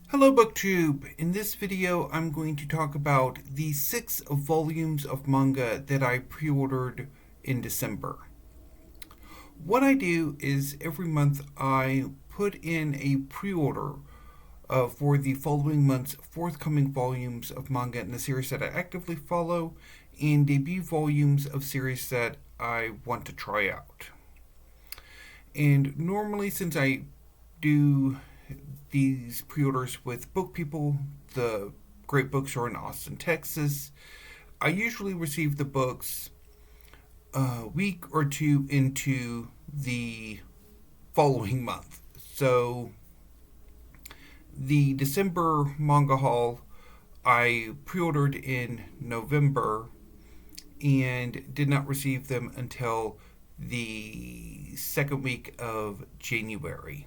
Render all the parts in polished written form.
Hello BookTube! In this video I'm going to talk about the 6 volumes of manga that I pre-ordered in December. What I do is every month I put in a pre-order for the following month's forthcoming volumes of manga in the series that I actively follow and debut volumes of series that I want to try out. And normally, since I do these pre-orders with book people, the great bookstore in Austin, Texas, I usually receive the books a week or two into the following month. So the December manga haul I pre-ordered in November and did not receive them until the second week of January.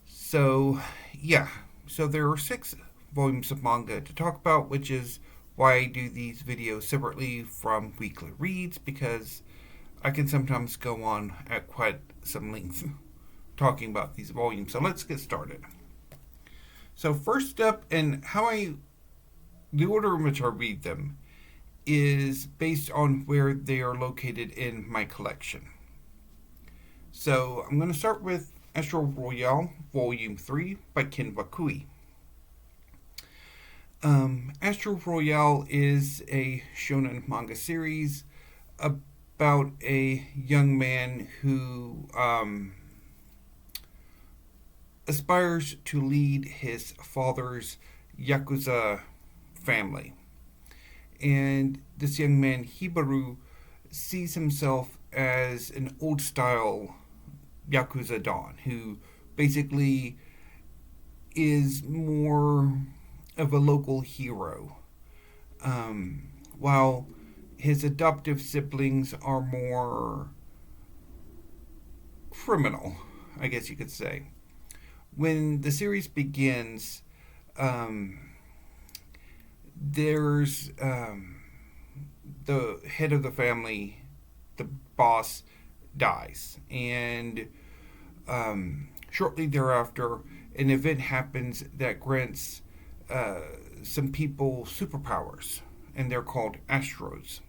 So, yeah. So there are 6 volumes of manga to talk about, which is why I do these videos separately from weekly reads, because I can sometimes go on at quite some length talking about these volumes. So let's get started. So first up, and the order in which I read them is based on where they are located in my collection. So I'm going to start with Astro Royale, Volume 3 by Ken Wakui. Astro Royale is a shonen manga series about a young man who aspires to lead his father's Yakuza family. And this young man, Hiromu, sees himself as an old style Yakuza Don, who basically is more of a local hero, while his adoptive siblings are more criminal, I guess you could say. When the series begins, there's the head of the family, the boss, dies, and shortly thereafter, an event happens that grants some people superpowers, and they're called Astros.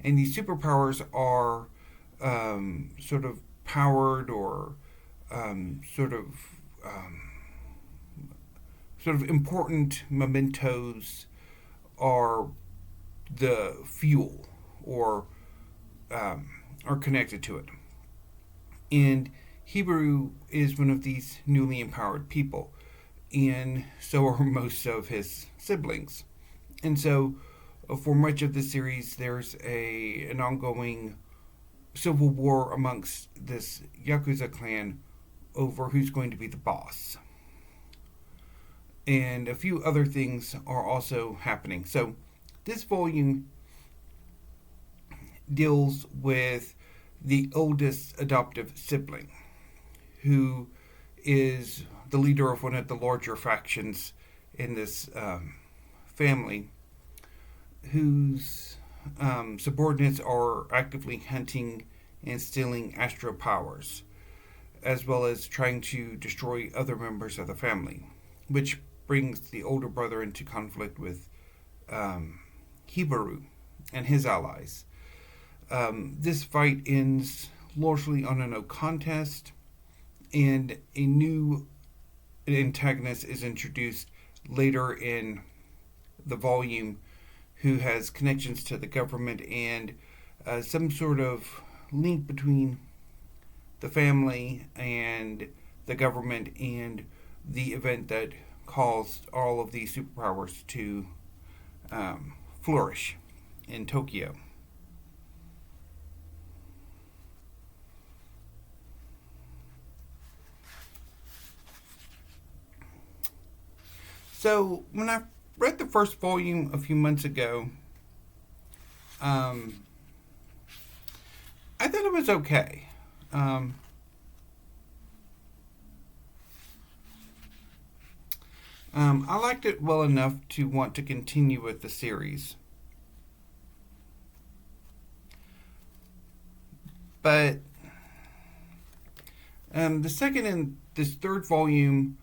And these superpowers are sort of powered or sort of important mementos are the fuel or are connected to it. And Hiromu is one of these newly empowered people, and so are most of his siblings. And so, for much of the series, there's an ongoing civil war amongst this Yakuza clan over who's going to be the boss. And a few other things are also happening. So, this volume deals with the oldest adoptive sibling, who is the leader of one of the larger factions in this family, whose subordinates are actively hunting and stealing astro powers, as well as trying to destroy other members of the family, which brings the older brother into conflict with Hiromu and his allies. This fight ends largely on a no contest, and a new antagonist is introduced later in the volume who has connections to the government and some sort of link between the family and the government and the event that caused all of these superpowers to flourish in Tokyo. So, when I read the first volume a few months ago, I thought it was okay. I liked it well enough to want to continue with the series. But the second and this third volume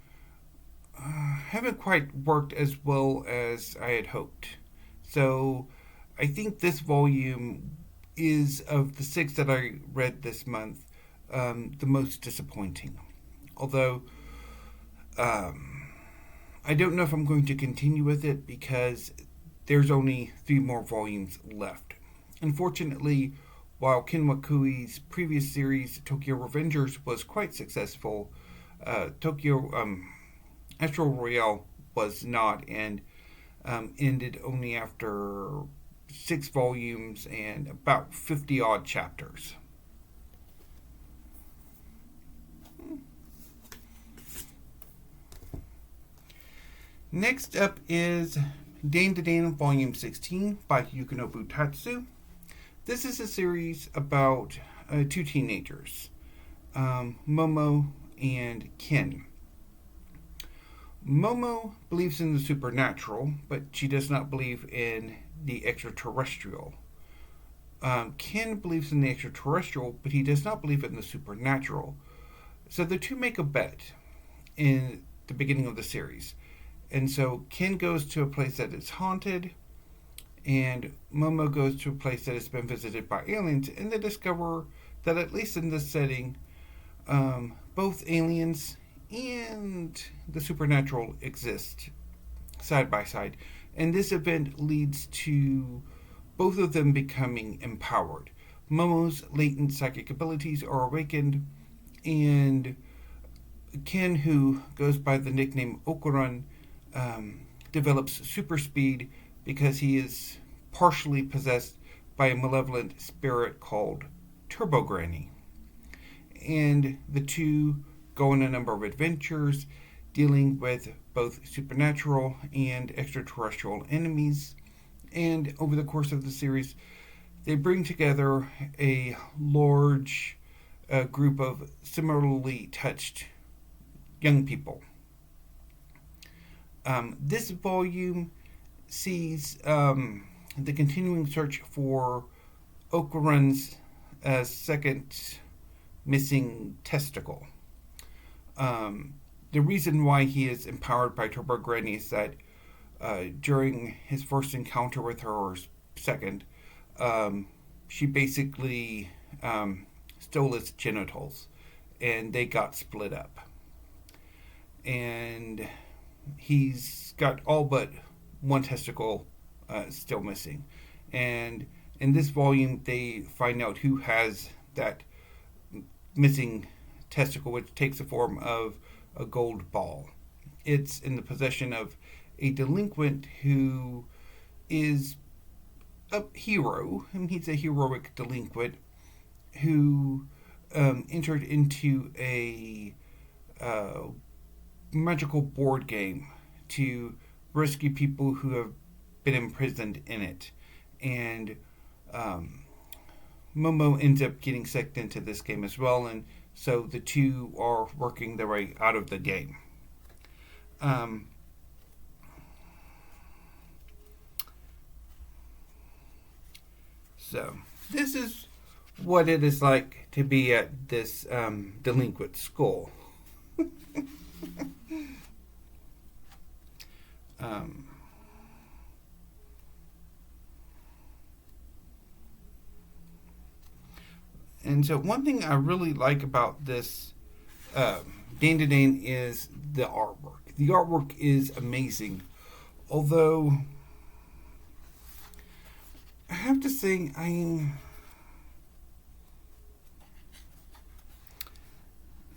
haven't quite worked as well as I had hoped. So I think this volume is, of the 6 that I read this month, the most disappointing. Although I don't know if I'm going to continue with it because there's only 3 more volumes left. Unfortunately, while Ken Wakui's previous series, Tokyo Revengers, was quite successful, Tokyo Astro Royale was not, and ended only after 6 volumes and about 50 odd chapters. Next up is DanDaDan Volume 16 by Yukinobu Tatsu. This is a series about 2 teenagers, Momo and Ken. Momo believes in the supernatural, but she does not believe in the extraterrestrial. Ken believes in the extraterrestrial, but he does not believe in the supernatural. So the two make a bet in the beginning of the series. And so Ken goes to a place that is haunted, and Momo goes to a place that has been visited by aliens, and they discover that, at least in this setting, both aliens and the supernatural exist side by side. And this event leads to both of them becoming empowered. Momo's latent psychic abilities are awakened, and Ken, who goes by the nickname Okuran, develops super speed because he is partially possessed by a malevolent spirit called Turbo Granny. And the two go on a number of adventures dealing with both supernatural and extraterrestrial enemies. And over the course of the series, they bring together a large group of similarly touched young people. This volume sees the continuing search for Okuran's second missing testicle. The reason why he is empowered by Turbo Granny is that during his first encounter with her, or second, she basically stole his genitals, and they got split up. And he's got all but one testicle still missing. And in this volume, they find out who has that missing testicle, which takes the form of a gold ball. It's in the possession of a delinquent who is a hero, and he's a heroic delinquent who entered into a magical board game to rescue people who have been imprisoned in it. And Momo ends up getting sucked into this game as well, and so the two are working their way out of the game. So this is what it is like to be at this delinquent school. And so one thing I really like about this DanDaDan is the artwork. The artwork is amazing. Although, I have to say,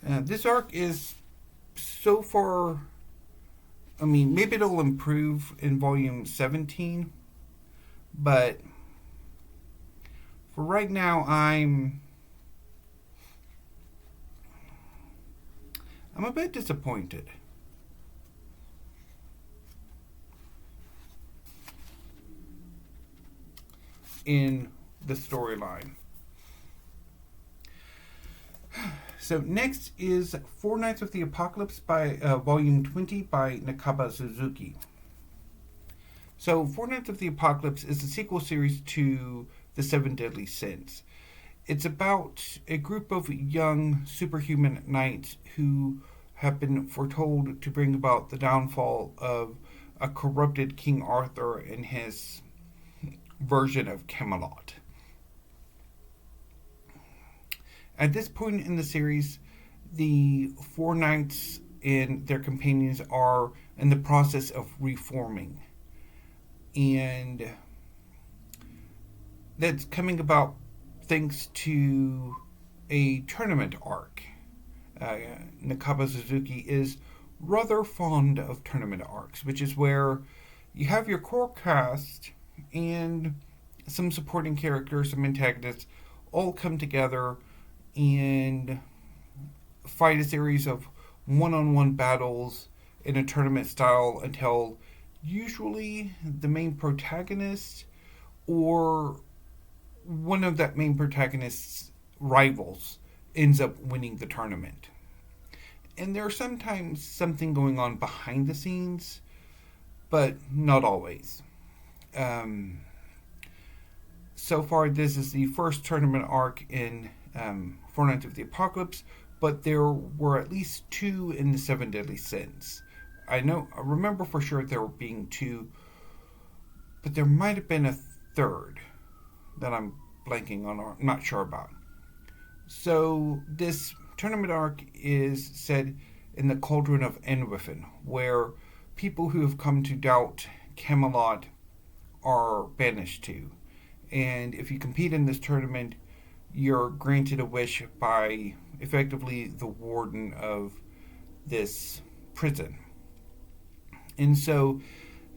this arc is so far, I mean, maybe it'll improve in volume 17, but for right now, I'm a bit disappointed. In the storyline. So next is Four Nights of the Apocalypse by Volume 20 by Nakaba Suzuki. So Four Nights of the Apocalypse is a sequel series to The Seven Deadly Sins. It's about a group of young superhuman knights who have been foretold to bring about the downfall of a corrupted King Arthur and his version of Camelot. At this point in the series, the four knights and their companions are in the process of reforming. And that's coming about thanks to a tournament arc. Nakaba Suzuki is rather fond of tournament arcs, which is where you have your core cast and some supporting characters, some antagonists, all come together and fight a series of one-on-one battles in a tournament style until usually the main protagonist or one of that main protagonist's rivals ends up winning the tournament. And there's sometimes something going on behind the scenes, but not always. So far, this is the first tournament arc in Four Knights of the Apocalypse, but there were at least two in the Seven Deadly Sins. I remember for sure there were being two, but there might have been a third that I'm blanking on or not sure about. So this tournament arc is set in the Cauldron of Enwithen, where people who have come to doubt Camelot are banished to. And if you compete in this tournament, you're granted a wish by effectively the warden of this prison. And so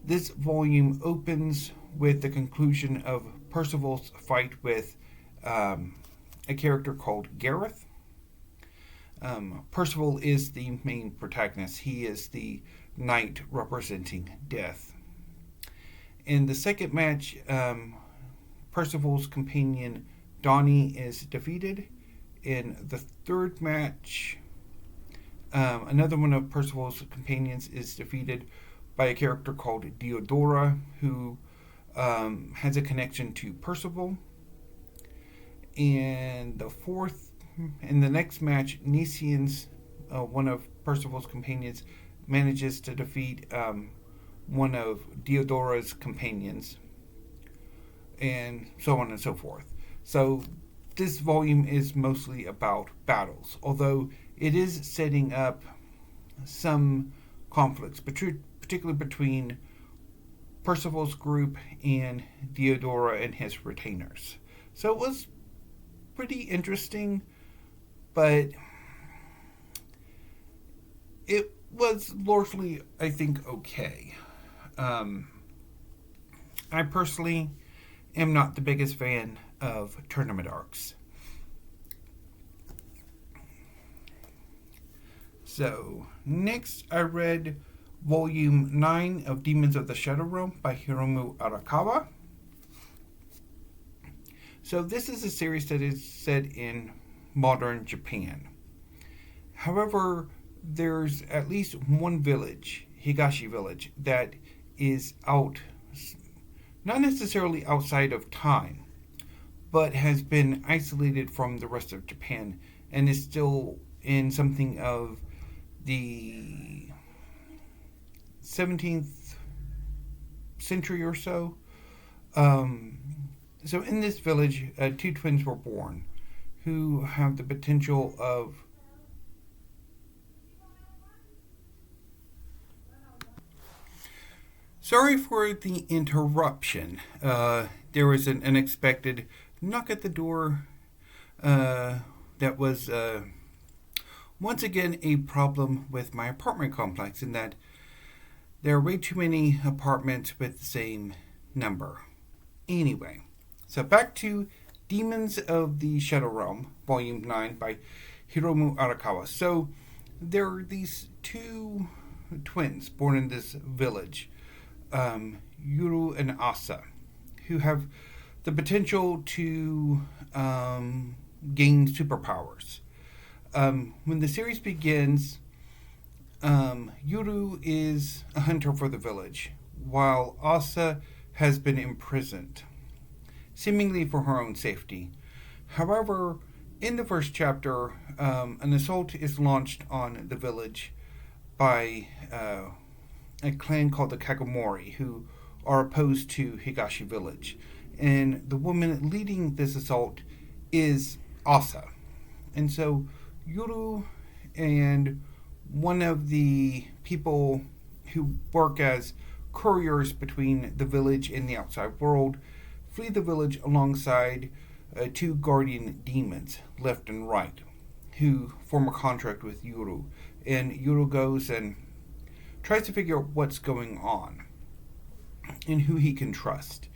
this volume opens with the conclusion of Percival's fight with a character called Gareth. Percival is the main protagonist. He is the knight representing death. In the second match, Percival's companion Donnie is defeated. In the third match, another one of Percival's companions is defeated by a character called Diodora, who has a connection to Percival. And in the next match, Nicians, one of Percival's companions, manages to defeat one of Diodora's companions, and so on and so forth. So this volume is mostly about battles, although it is setting up some conflicts, particularly between Percival's group and Diodora and his retainers. So it was pretty interesting, but it was largely, I think, okay. I personally am not the biggest fan of tournament arcs. So, next I read Volume 9 of Demons of the Shadow Realm by Hiromu Arakawa. So this is a series that is set in modern Japan. However, there's at least one village, Higashi Village, that is out, not necessarily outside of time, but has been isolated from the rest of Japan and is still in something of the 17th century or so. So in this village, two twins were born who have the potential of Sorry for the interruption. There was an unexpected knock at the door that was once again a problem with my apartment complex, in that there are way too many apartments with the same number. Anyway, so back to Demons of the Shadow Realm, Volume 9 by Hiromu Arakawa. So there are these two twins born in this village, Yuru and Asa, who have the potential to gain superpowers. When the series begins, Yuru is a hunter for the village, while Asa has been imprisoned, seemingly for her own safety. However, In the first chapter, an assault is launched on the village by a clan called the Kagomori, who are opposed to Higashi Village. And the woman leading this assault is Asa. And so Yuru and one of the people who work as couriers between the village and the outside world flee the village alongside two guardian demons, left and right, who form a contract with Yuru. And Yuru goes and tries to figure out what's going on and who he can trust.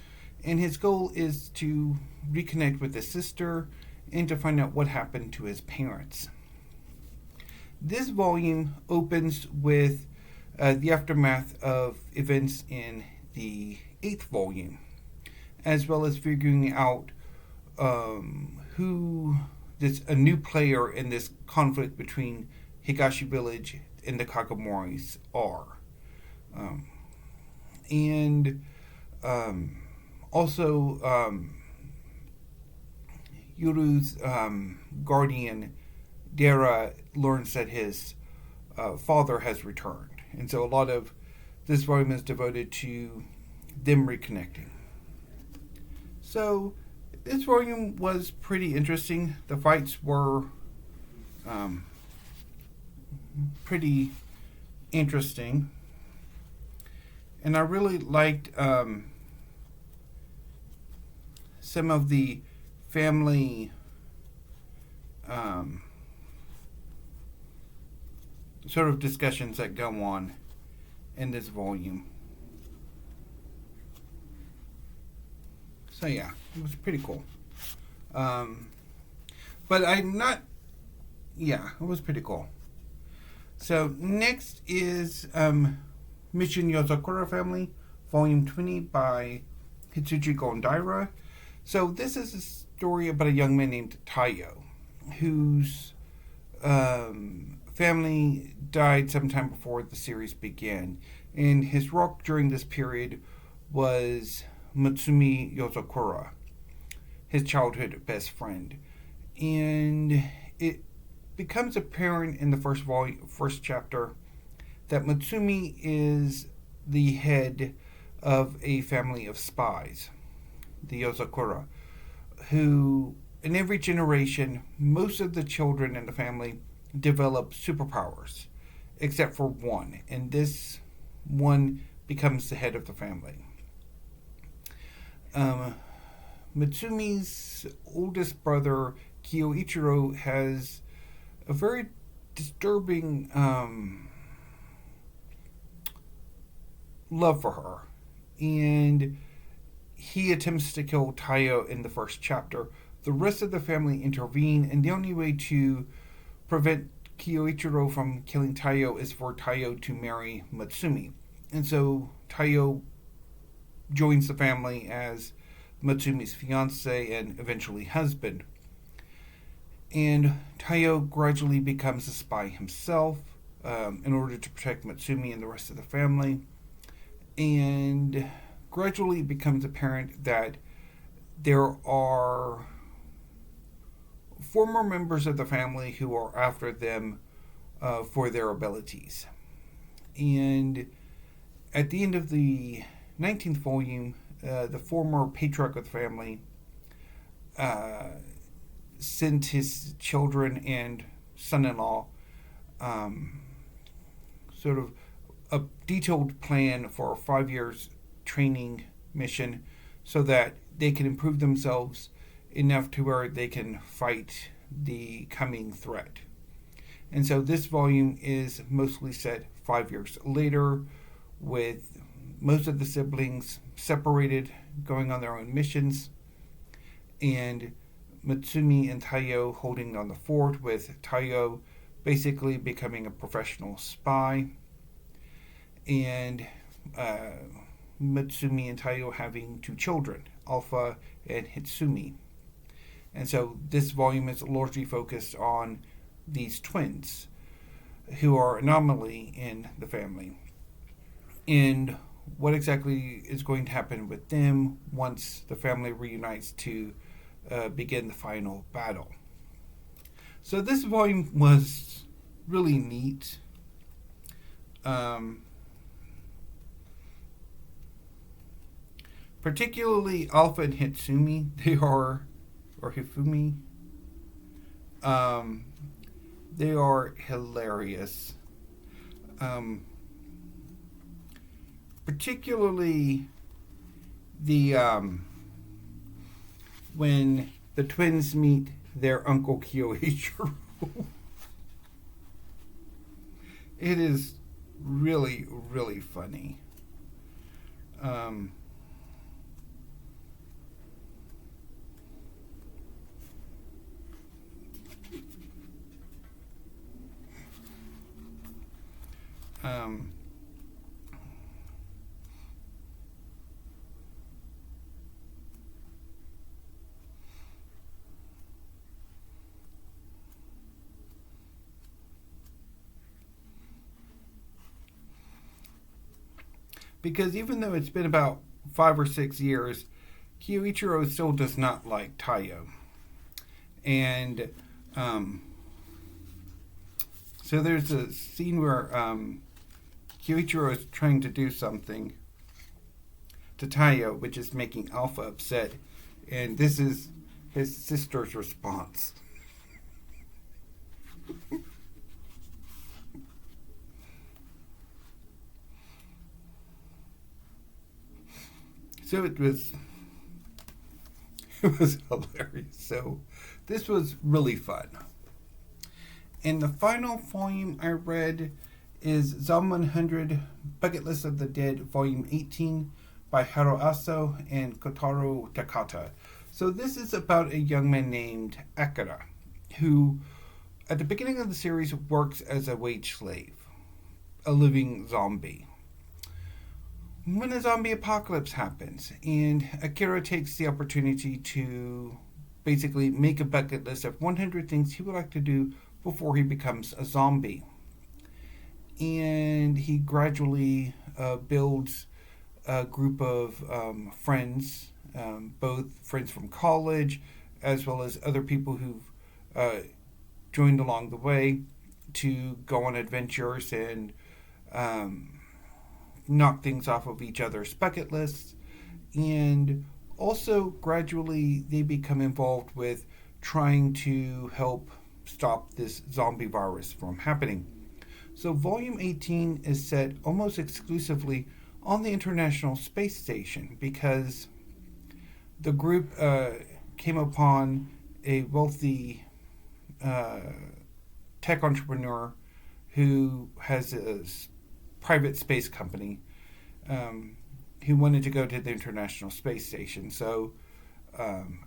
And his goal is to reconnect with his sister and to find out what happened to his parents. This volume opens with the aftermath of events in the 8th volume, as well as figuring out who a new player in this conflict between Higashi Village and the Kagamoris are. Also, Yuru's guardian, Dara, learns that his father has returned. And so a lot of this volume is devoted to them reconnecting. So this volume was pretty interesting. The fights were pretty interesting. And I really liked some of the family sort of discussions that go on in this volume. So yeah, it was pretty cool. But it was pretty cool. So next is Mission Yozakura Family, Volume 20 by Hitsuji Gondaira. So this is a story about a young man named Taiyo, whose family died sometime before the series began. And his rock during this period was Mutsumi Yozakura, his childhood best friend. And it becomes apparent in the first chapter that Mutsumi is the head of a family of spies, the Yozakura, who in every generation, most of the children in the family develop superpowers, except for one, and this one becomes the head of the family. Mutsumi's oldest brother, Kyoichiro, has a very disturbing love for her, and he attempts to kill Taiyo in the first chapter. The rest of the family intervene, and the only way to prevent Kyoichiro from killing Taiyo is for Taiyo to marry Mutsumi. And so Taiyo joins the family as Mutsumi's fiance and eventually husband. And Taiyo gradually becomes a spy himself in order to protect Mutsumi and the rest of the family. And gradually it becomes apparent that there are former members of the family who are after them for their abilities. And at the end of the 19th volume, the former patriarch of the family sent his children and son-in-law sort of a detailed plan for a 5 years training mission so that they can improve themselves enough to where they can fight the coming threat. And so this volume is mostly set 5 years later, with most of the siblings separated, going on their own missions, and Mutsumi and Taiyo holding down the fort, with Taiyo basically becoming a professional spy, and Mutsumi and Taiyo having 2 children, Alpha and Hitsumi. And so this volume is largely focused on these twins, who are an anomaly in the family, and what exactly is going to happen with them once the family reunites to begin the final battle. So this volume was really neat. Particularly Alpha and Hitsumi, or Hifumi, they are hilarious. Particularly the when the twins meet their uncle Kyoichiro. It is really, really funny. Um, because even though it's been about 5 or 6 years, Kyoichiro still does not like Taiyo. And so there's a scene where Kyoichiro is trying to do something to Taiyo, which is making Alpha upset. And this is his sister's response. So it was hilarious. So this was really fun. And the final volume I read is Zom 100 Bucket List of the Dead, Volume 18 by Haro and Kotaro Takata. So this is about a young man named Akira, who at the beginning of the series works as a wage slave, a living zombie. When a zombie apocalypse happens, and Akira takes the opportunity to basically make a bucket list of 100 things he would like to do before he becomes a zombie. And he gradually builds a group of friends, both friends from college as well as other people who've joined along the way to go on adventures and knock things off of each other's bucket lists. And also gradually they become involved with trying to help stop this zombie virus from happening. So volume 18 is set almost exclusively on the International Space Station because the group came upon a wealthy tech entrepreneur who has a private space company who wanted to go to the International Space Station. So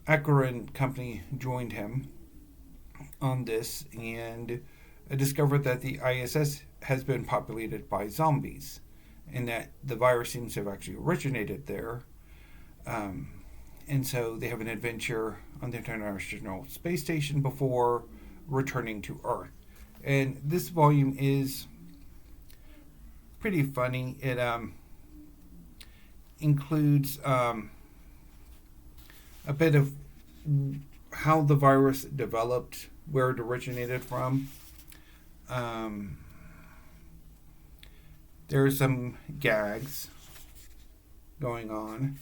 Akira and company joined him on this and discovered that the ISS has been populated by zombies and that the virus seems to have actually originated there. And so they have an adventure on the International Space Station before returning to Earth. And this volume is pretty funny. It includes a bit of how the virus developed, where it originated from. There are some gags going on.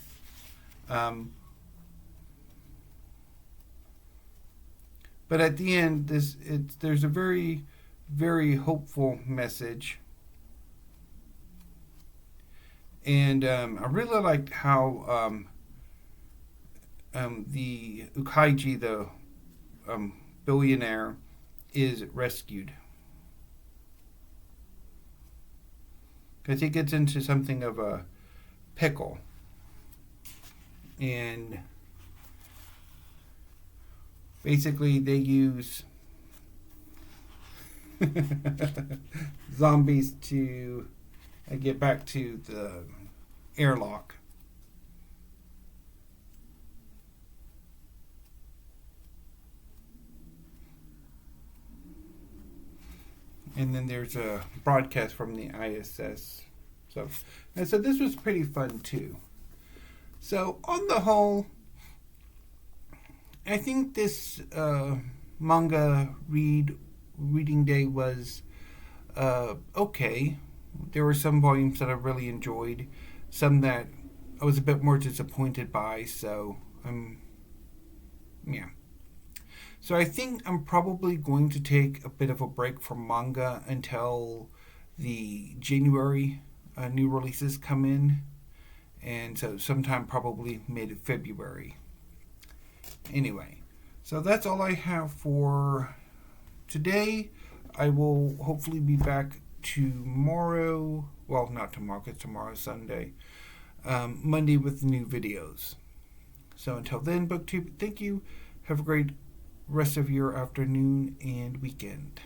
But at the end, there's a very, very hopeful message. And I really liked how the Ukaiji, the billionaire, is rescued. Because he gets into something of a pickle. And basically they use zombies to get back to the airlock. And then there's a broadcast from the ISS. So this was pretty fun too. So on the whole, I think this manga reading day was okay. There were some volumes that I really enjoyed, some that I was a bit more disappointed by. So yeah. So I think I'm probably going to take a bit of a break from manga until the January new releases come in, and so sometime probably mid-February. Anyway, so that's all I have for today. I will hopefully be back tomorrow. Well, not tomorrow, because tomorrow's Sunday. Monday with new videos. So until then, BookTube, thank you. Have a great rest of your afternoon and weekend.